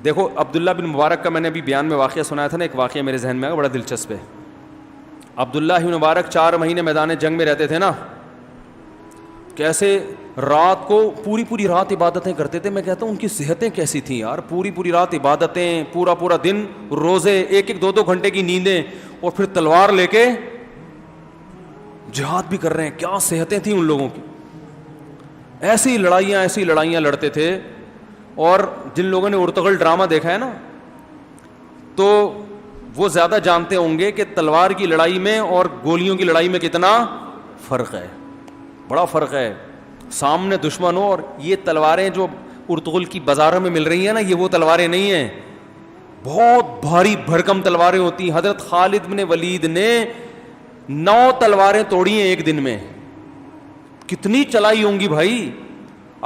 دیکھو عبداللہ بن مبارک کا میں نے ابھی بیان میں واقعہ سنایا تھا نا, ایک واقعہ میرے ذہن میں آیا, بڑا دلچسپ ہے. عبداللہ بن مبارک 4 مہینے میدان جنگ میں رہتے تھے نا, کیسے رات کو پوری رات عبادتیں کرتے تھے. میں کہتا ہوں ان کی صحتیں کیسی تھیں یار, پوری رات عبادتیں, پورا دن روزے, 1-2 گھنٹے کی نیندیں, اور پھر تلوار لے کے جہاد بھی کر رہے ہیں. کیا صحتیں تھیں ان لوگوں کی. ایسی لڑائیاں لڑتے تھے. اور جن لوگوں نے ارطغرل ڈرامہ دیکھا ہے نا, تو وہ زیادہ جانتے ہوں گے کہ تلوار کی لڑائی میں اور گولیوں کی لڑائی میں کتنا فرق ہے. بڑا فرق ہے. سامنے دشمن ہو, اور یہ تلواریں جو ارطغرل کی بازاروں میں مل رہی ہیں نا, یہ وہ تلواریں نہیں ہیں, بہت بھاری بھرکم تلواریں ہوتی ہیں. حضرت خالد بن ولید نے 9 تلواریں توڑی ہیں ایک دن میں. کتنی چلائی ہوں گی بھائی.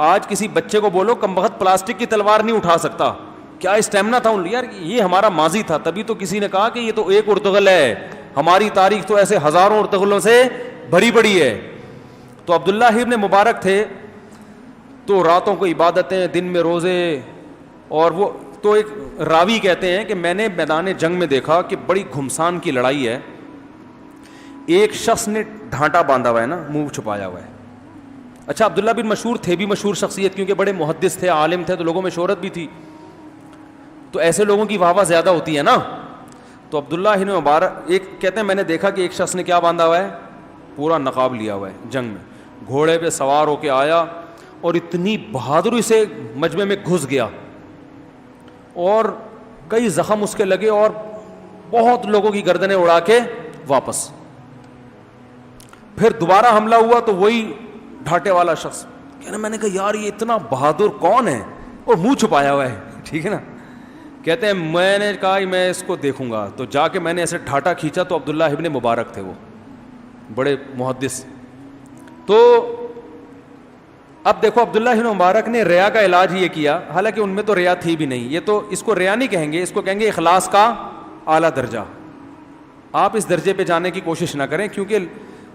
آج کسی بچے کو بولو کم بخت پلاسٹک کی تلوار نہیں اٹھا سکتا. کیا اسٹیمنا تھا ان یار, یہ ہمارا ماضی تھا. تبھی تو کسی نے کہا کہ یہ تو ایک ارطغرل ہے, ہماری تاریخ تو ایسے ہزاروں ارطغرلوں سے بھری پڑی ہے. تو عبداللہ ابن مبارک تھے, تو راتوں کو عبادتیں, دن میں روزے. اور وہ تو ایک راوی کہتے ہیں کہ میں نے میدان جنگ میں دیکھا کہ بڑی گھمسان کی لڑائی ہے. ایک شخص نے ڈھانٹا باندھا ہوا ہے نا, منہ چھپایا ہوا ہے. اچھا عبداللہ بن مشہور تھے بھی مشہور شخصیت, کیونکہ بڑے محدث تھے, عالم تھے, تو لوگوں میں شہرت بھی تھی. تو ایسے لوگوں کی واہ واہ زیادہ ہوتی ہے نا. تو عبداللہ بن مبارک ایک کہتے ہیں میں نے دیکھا کہ ایک شخص نے کیا باندھا ہوا ہے, پورا نقاب لیا ہوا ہے. جنگ میں گھوڑے پہ سوار ہو کے آیا اور اتنی بہادری سے مجمع میں گھس گیا, اور کئی زخم اس کے لگے, اور بہت لوگوں کی گردنیں اڑا کے واپس. پھر دوبارہ حملہ ہوا تو وہی ڈھاٹے والا شخص کہنا, میں نے کہا یار یہ اتنا بہادر کون ہے, اور منہ چھپایا ہوا ہے, ٹھیک ہے نا. کہتے ہیں میں نے کہا میں اس کو دیکھوں گا. تو جا کے میں نے ایسے ڈھاٹا کھینچا تو عبداللہ ابن مبارک تھے, وہ بڑے محدث. تو اب دیکھو عبداللہ ابن مبارک نے ریا کا علاج یہ کیا, حالانکہ ان میں تو ریا تھی بھی نہیں. یہ تو اس کو ریا نہیں کہیں گے, اس کو کہیں گے اخلاص کا اعلیٰ درجہ. آپ اس درجے پہ جانے کی کوشش نہ کریں, کیونکہ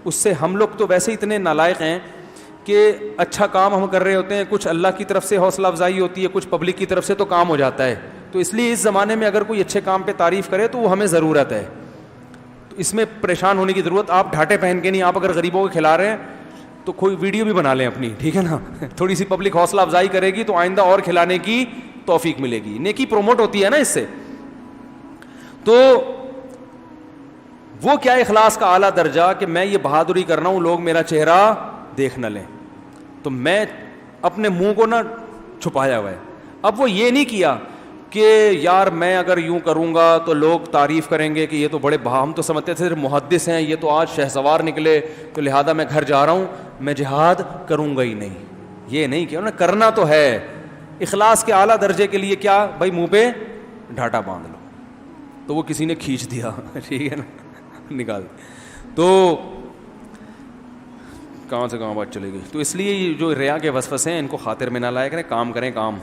اس سے ہم لوگ تو ویسے اتنے نالائق ہیں کہ اچھا کام ہم کر رہے ہوتے ہیں, کچھ اللہ کی طرف سے حوصلہ افزائی ہوتی ہے, کچھ پبلک کی طرف سے تو کام ہو جاتا ہے. تو اس لیے اس زمانے میں اگر کوئی اچھے کام پہ تعریف کرے تو وہ ہمیں ضرورت ہے. تو اس میں پریشان ہونے کی ضرورت, آپ ڈھاٹے پہن کے نہیں, آپ اگر غریبوں کو کھلا رہے ہیں تو کوئی ویڈیو بھی بنا لیں اپنی, ٹھیک ہے نا. تھوڑی سی پبلک حوصلہ افزائی کرے گی تو آئندہ اور کھلانے کی توفیق ملے گی, نیکی پروموٹ ہوتی ہے نا اس سے. تو وہ کیا اخلاص کا اعلیٰ درجہ کہ میں یہ بہادری کر رہا ہوں, لوگ میرا چہرہ دیکھ نہ لیں, تو میں اپنے منہ کو نہ چھپایا ہوا ہے. اب وہ یہ نہیں کیا کہ یار میں اگر یوں کروں گا تو لوگ تعریف کریں گے کہ یہ تو بڑے ہم تو سمجھتے تھے محدث ہیں, یہ تو آج شہسوار نکلے, تو لہذا میں گھر جا رہا ہوں, میں جہاد کروں گا ہی نہیں. یہ نہیں کیا انہوں نے, کرنا تو ہے. اخلاص کے اعلیٰ درجے کے لیے کیا بھائی, منہ پہ ڈھاٹا باندھ لو. تو وہ کسی نے کھینچ دیا, ٹھیک ہے نا, نکال. تو کہاں سے کہاں بات چلے گئی. تو اس لیے جو ریا کے وسوسے ہیں ان کو خاطر میں نہ لایا کریں, کام کریں کام.